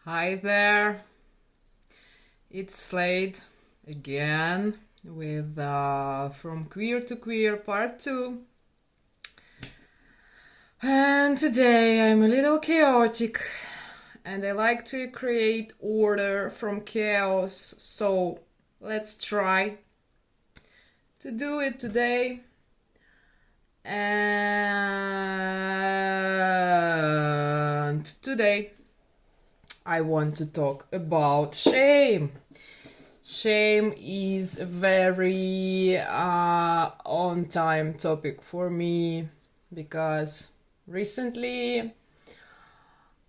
Hi there, it's Slade again with From Queer to Queer Part 2. And today I'm a little chaotic and I like to create order from chaos, so let's try to do it today. And today I want to talk about shame. Shame is a very on-time topic for me because recently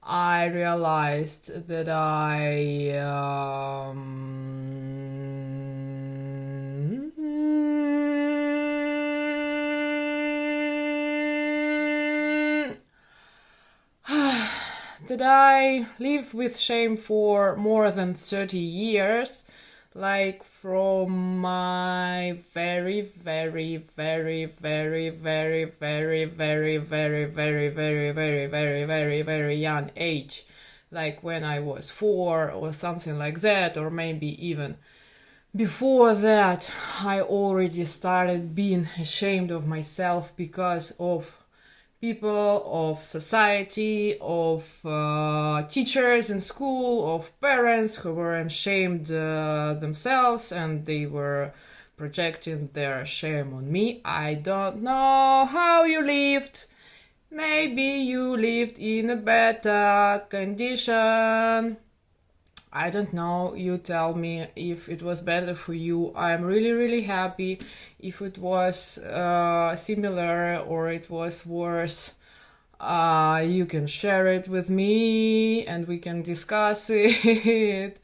I realized that I live with shame for more than 30 years, like from my very young age, like when I was 4 or something like that, or maybe even before that. I already started being ashamed of myself because of people, of society, of teachers in school, of parents who were ashamed themselves and they were projecting their shame on me. I don't know how you lived. Maybe you lived in a better condition. I don't know, you tell me if it was better for you. I'm really happy. If it was similar or it was worse, you can share it with me and we can discuss it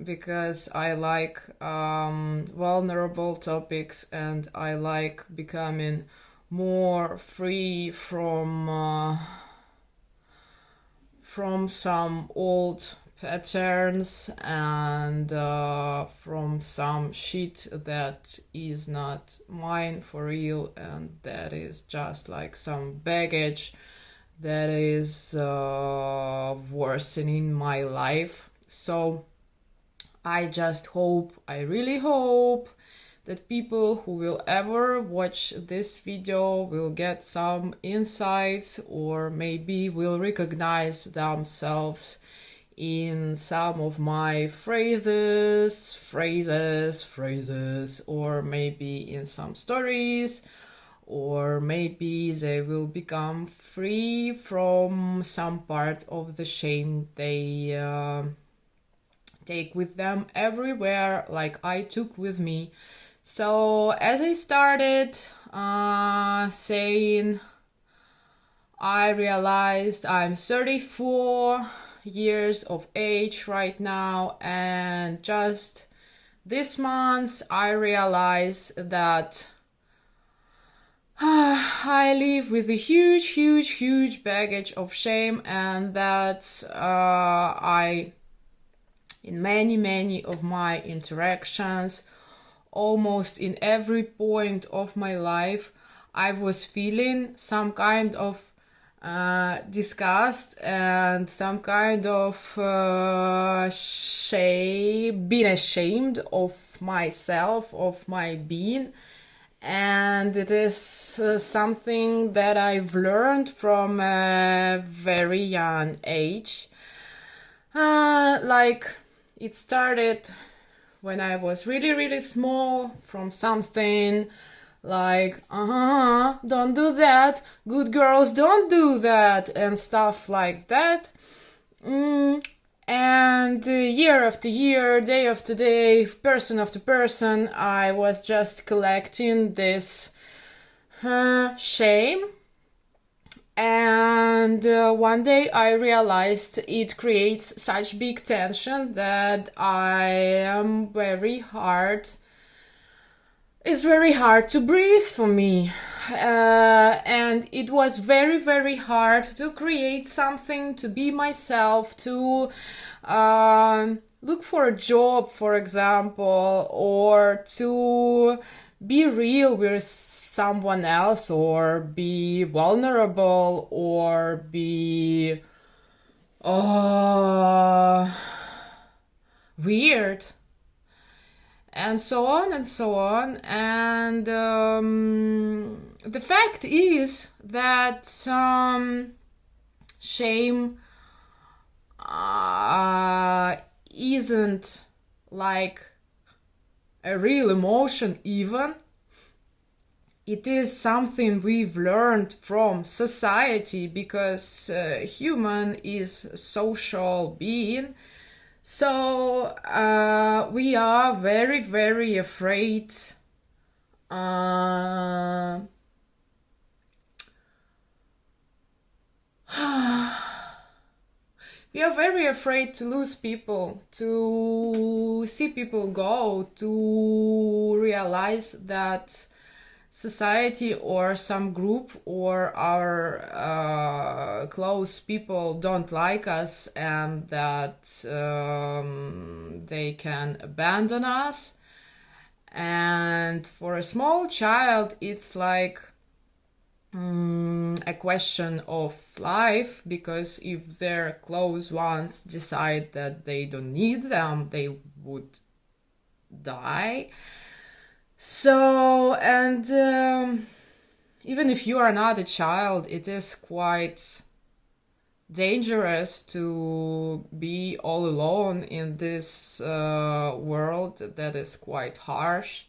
because I like vulnerable topics and I like becoming more free from some old patterns and from some shit that is not mine for real, and that is just like some baggage that is worsening my life. So I really hope that people who will ever watch this video will get some insights or maybe will recognize themselves in some of my phrases, or maybe in some stories, or maybe they will become free from some part of the shame they take with them everywhere, like I took with me. So as I started saying, I realized I'm 34 years of age right now, and just this month I realized that I live with a huge baggage of shame, and that I, in many of my interactions, almost in every point of my life, I was feeling some kind of disgust and some kind of shame, being ashamed of myself, of my being. And it is something that I've learned from a very young age. Like it started when I was really small, from something like, don't do that, good girls don't do that, and stuff like that. And year after year, day after day, person after person, I was just collecting this shame. And one day I realized it creates such big tension that it's very hard to breathe for me. And it was very hard to create something, to be myself, to look for a job, for example, or to be real with someone else, or be vulnerable, or be uh, weird, and so on and so on. And the fact is that shame isn't like a real emotion even. It is something we've learned from society, because human is a social being. So we are very, very afraid we are very afraid to lose people, to see people go, to realize that society or some group or our close people don't like us, and that they can abandon us. And for a small child, it's like a question of life, because if their close ones decide that they don't need them, they would die. So, and even if you are not a child, it is quite dangerous to be all alone in this world that is quite harsh.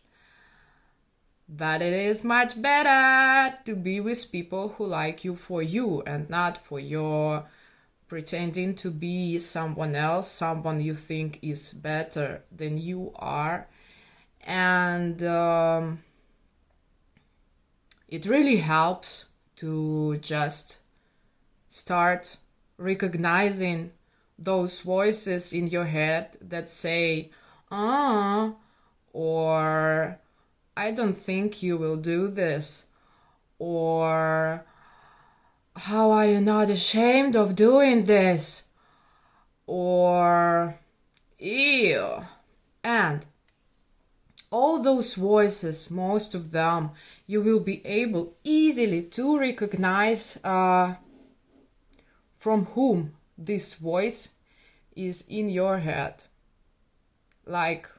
But it is much better to be with people who like you for you, and not for your pretending to be someone else, someone you think is better than you are. And it really helps to just start recognizing those voices in your head that say, or I don't think you will do this, or how are you not ashamed of doing this, or ew. And all those voices, most of them, you will be able easily to recognize from whom this voice is in your head. Like,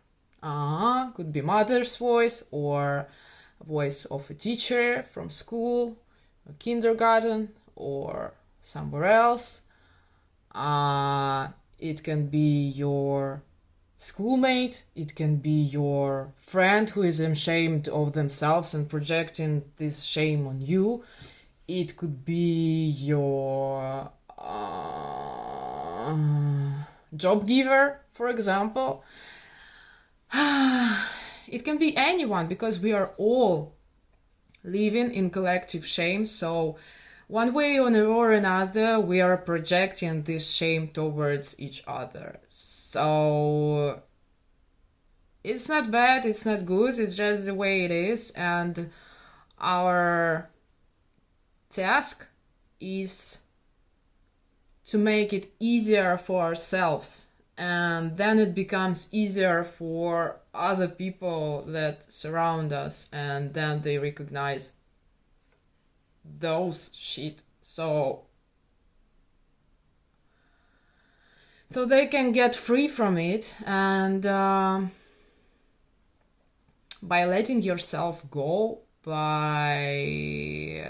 could be mother's voice, or a voice of a teacher from school, or kindergarten, or somewhere else. It can be your schoolmate, it can be your friend who is ashamed of themselves and projecting this shame on you. It could be your job giver, for example. It can be anyone, because we are all living in collective shame. So one way or another, we are projecting this shame towards each other. So it's not bad, it's not good, it's just the way it is. And our task is to make it easier for ourselves, and then it becomes easier for other people that surround us, and then they recognize those shit, so they can get free from it. And by letting yourself go, by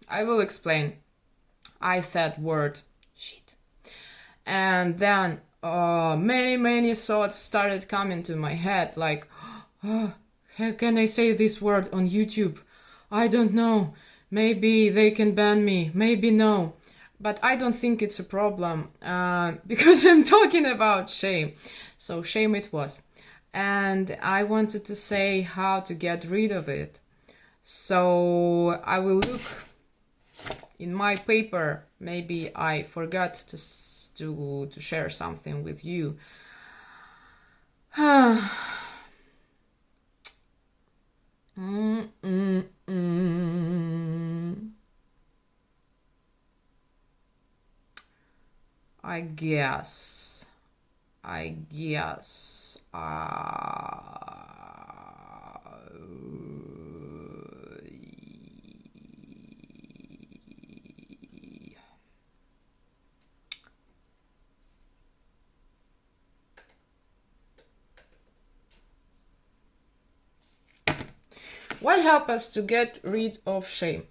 I will explain. I said word shit, and then many thoughts started coming to my head, like, how can I say this word on YouTube? I don't know. Maybe they can ban me. Maybe no. But I don't think it's a problem, because I'm talking about shame. So shame it was. And I wanted to say how to get rid of it. So I will look in my paper. Maybe I forgot to share something with you. I guess. What helps us to get rid of shame?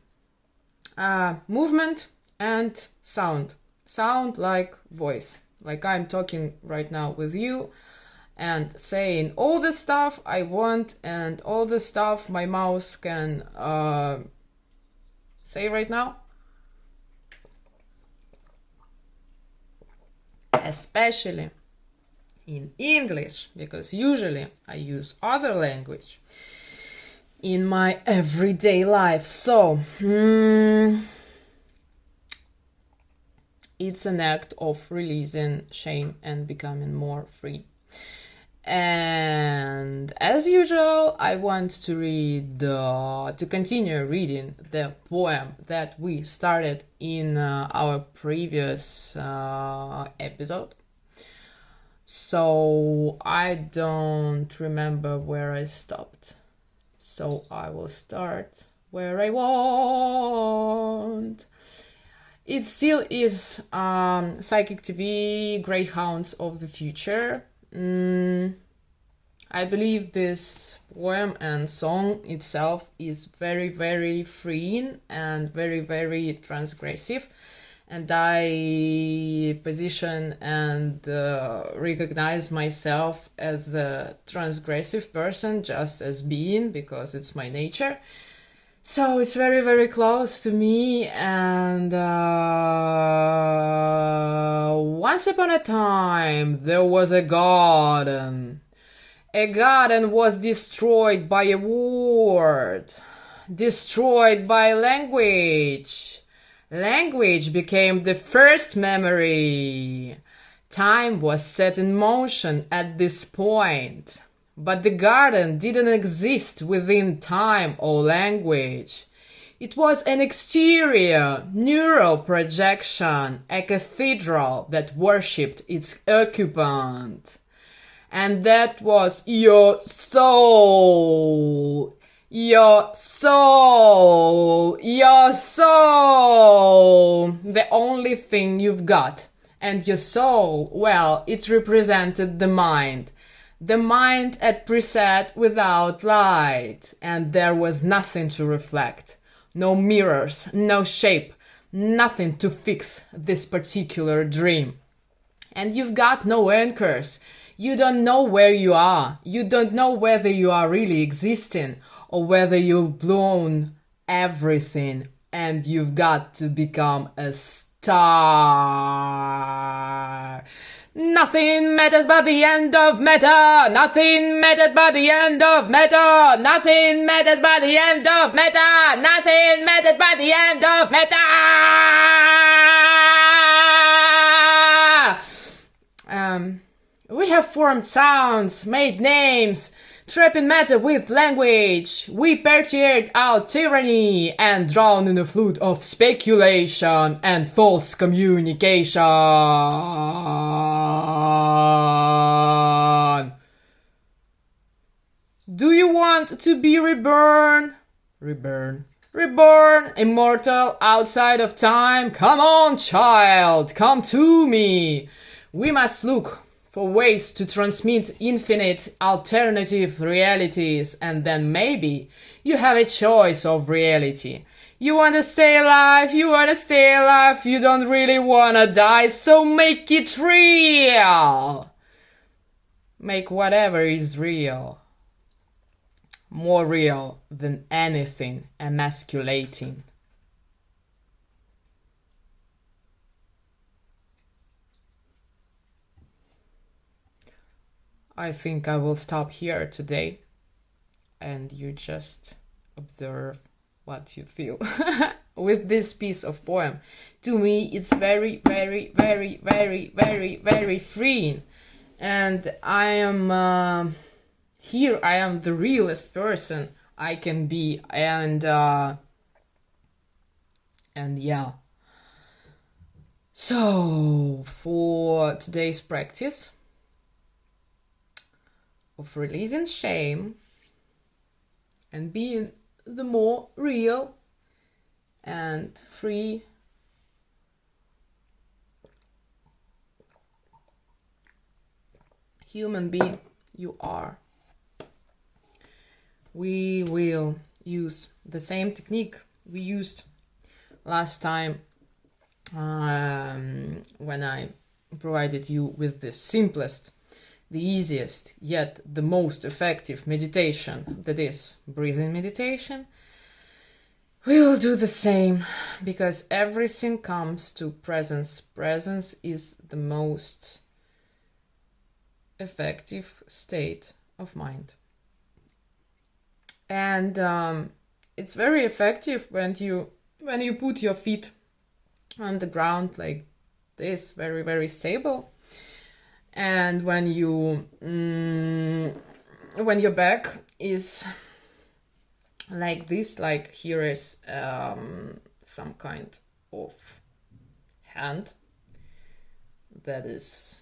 Movement and sound. Sound like voice. Like I'm talking right now with you and saying all the stuff I want and all the stuff my mouth can say right now. Especially in English, because usually I use other language in my everyday life. So, it's an act of releasing shame and becoming more free. And as usual, I want to continue reading the poem that we started in our previous episode. So I don't remember where I stopped. So I will start where I want. It still is Psychic TV, Greyhounds of the Future. I believe this poem and song itself is very, very freeing and very, very transgressive. And I position and recognize myself as a transgressive person, just as being, because it's my nature. So it's very, very close to me. And once upon a time, there was a garden. A garden was destroyed by a word, destroyed by language. Language became the first memory. Time was set in motion at this point. But the garden didn't exist within time or language. It was an exterior, neural projection, a cathedral that worshipped its occupant. And that was your soul. Your soul. Your soul. The only thing you've got. And your soul, well, it represented the mind. The mind at preset without light, and there was nothing to reflect. No mirrors, no shape, nothing to fix this particular dream. And you've got no anchors. You don't know where you are. You don't know whether you are really existing or whether you've blown everything and you've got to become a star. Nothing matters but the end of matter. Nothing matters but the end of matter. Nothing matters but the end of matter. Nothing matters but the end of matter. We have formed sounds, made names, trapping matter with language. We purchased out tyranny and drowned in a flood of speculation and false communication. Do you want to be reborn? Reborn, immortal, outside of time? Come on, child, come to me. We must look for ways to transmit infinite alternative realities, and then maybe you have a choice of reality. You want to stay alive, you don't really want to die, so make it real. Make whatever is real more real than anything emasculating. I think I will stop here today and you just observe what you feel with this piece of poem. To me, it's very, very, very, very, very, very freeing. And I am here. I am the realest person I can be. And yeah. So, for today's practice of releasing shame and being the more real and free human being you are, we will use the same technique we used last time when I provided you with the simplest, the easiest, yet the most effective meditation, that is breathing meditation. We will do the same, because everything comes to presence. Presence is the most effective state of mind. And it's very effective when you put your feet on the ground like this, very, very stable. And when your back is like this, like here is some kind of hand that is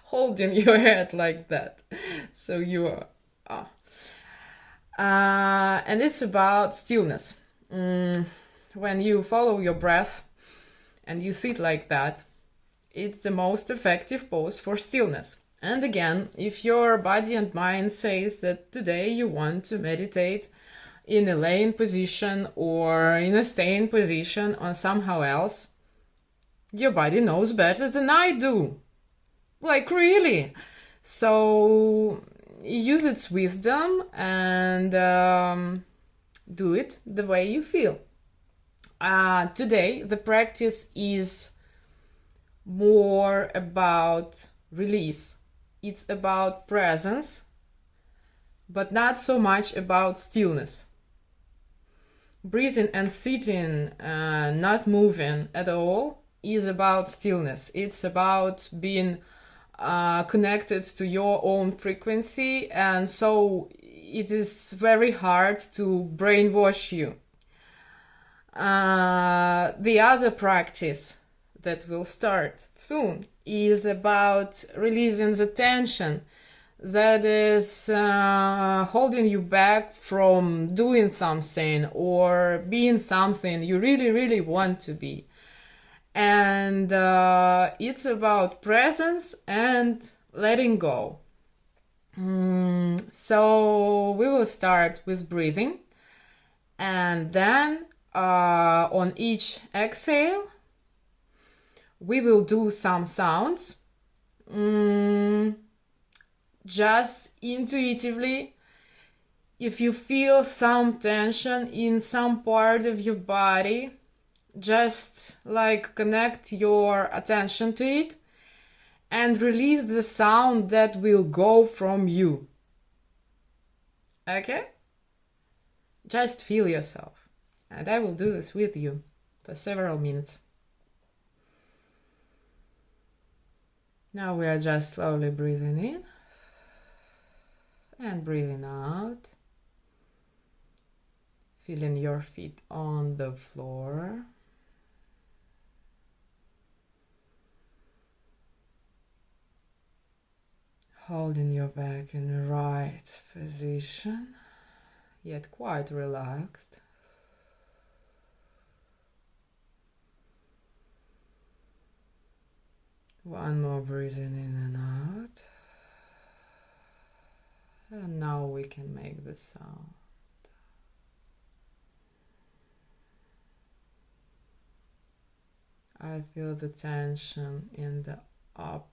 holding your head like that. So you are. And it's about stillness. When you follow your breath and you sit like that, it's the most effective pose for stillness. And again, if your body and mind says that today you want to meditate in a laying position or in a staying position or somehow else, your body knows better than I do. Like, really. So use its wisdom and do it the way you feel. Today, the practice is more about release. It's about presence, but not so much about stillness. Breathing and sitting, not moving at all, is about stillness. It's about being connected to your own frequency, and so it is very hard to brainwash you. The other practice that will start soon is about releasing the tension that is holding you back from doing something or being something you really, really want to be. And it's about presence and letting go. So we will start with breathing, and then on each exhale we will do some sounds, just intuitively. If you feel some tension in some part of your body, just like connect your attention to it and release the sound that will go from you. Okay? Just feel yourself. And I will do this with you for several minutes. Now we are just slowly breathing in and breathing out. Feeling your feet on the floor. Holding your back in the right position, yet quite relaxed. One more breathing in and out. And now we can make the sound. I feel the tension in the upper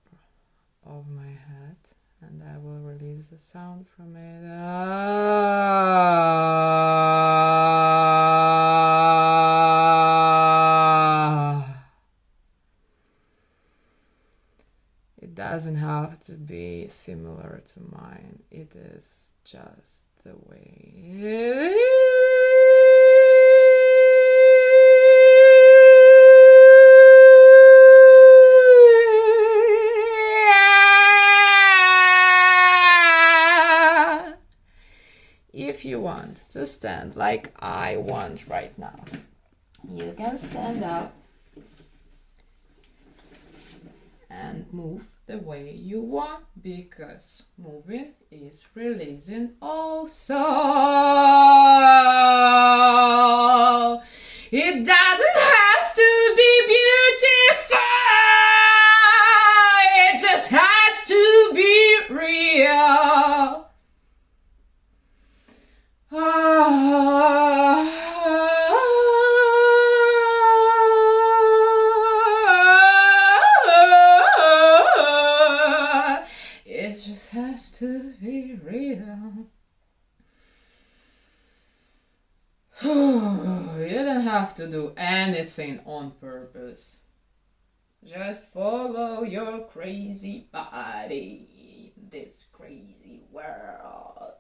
of my head, and I will release the sound from it. It doesn't have to be similar to mine. It is just the way it is. If you want to stand like I want right now. You can stand up and move the way you want, because moving is releasing also. It doesn't have to be beautiful, it just has to be real. It just has to be real. You don't have to do anything on purpose. Just follow your crazy body in this crazy world.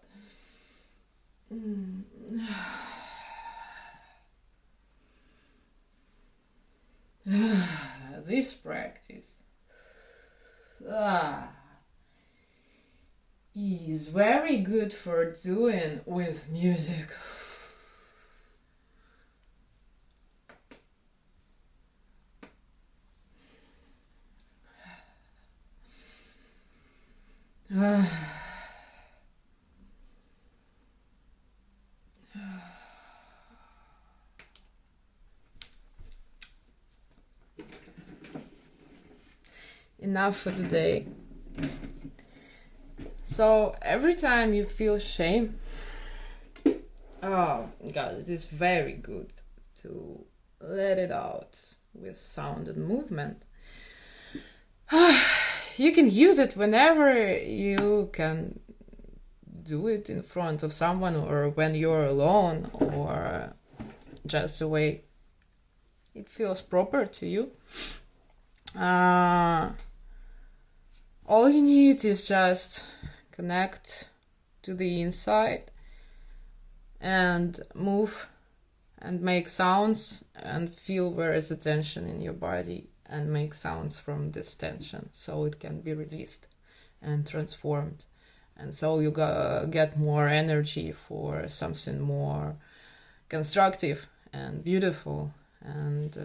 This practice is very good for doing with music. Enough for today. So every time you feel shame, oh God, it is very good to let it out with sound and movement. You can use it whenever you can do it in front of someone, or when you're alone, or just the way it feels proper to you. All you need is just connect to the inside and move and make sounds and feel where is the tension in your body, and make sounds from this tension so it can be released and transformed. And so you get more energy for something more constructive and beautiful, and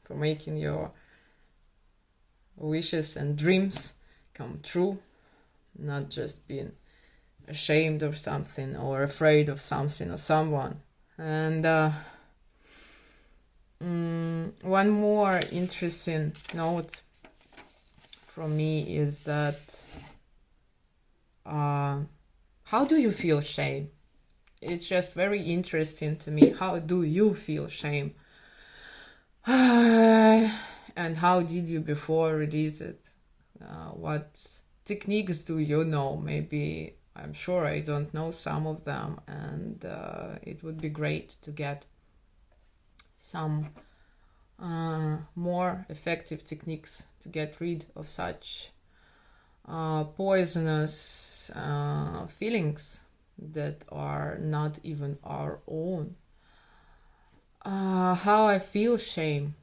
for making your wishes and dreams come true, not just being ashamed of something or afraid of something or someone. And one more interesting note from me is that how do you feel shame? It's just very interesting to me. How do you feel shame? And how did you before release it? What techniques do you know? Maybe, I'm sure I don't know some of them, and it would be great to get some more effective techniques to get rid of such poisonous feelings that are not even our own. How I feel shame.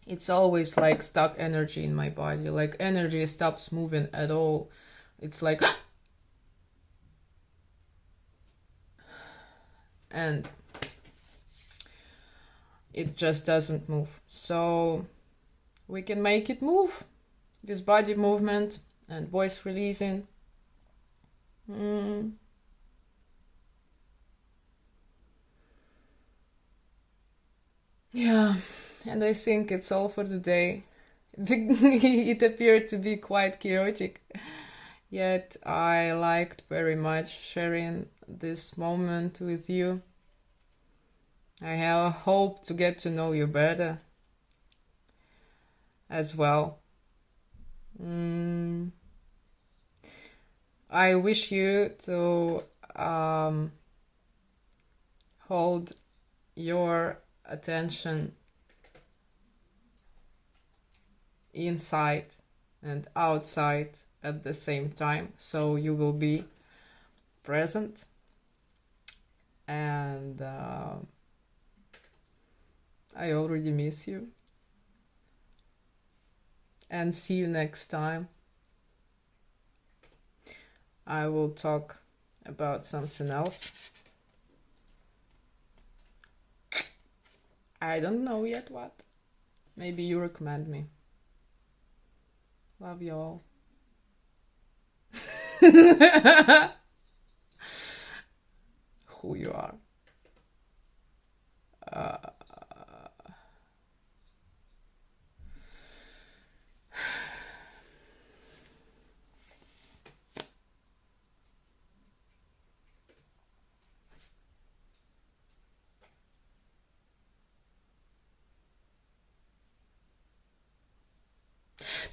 It's always like stuck energy in my body, like energy stops moving at all. It's like and it just doesn't move. So we can make it move with body movement and voice releasing. Yeah, and I think it's all for today. It appeared to be quite chaotic, yet I liked very much sharing this moment with you. I have a hope to get to know you better as well. I wish you to hold your attention inside and outside at the same time, so you will be present. And I already miss you. And see you next time. I will talk about something else. I don't know yet what. Maybe you recommend me. Love you all. Who you are.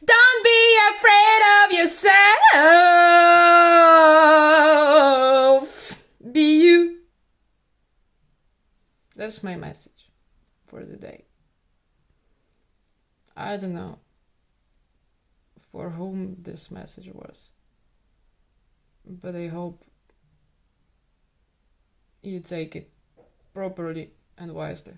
Don't be afraid of yourself. Be you. That's my message for the day. I don't know for whom this message was, but I hope you take it properly and wisely.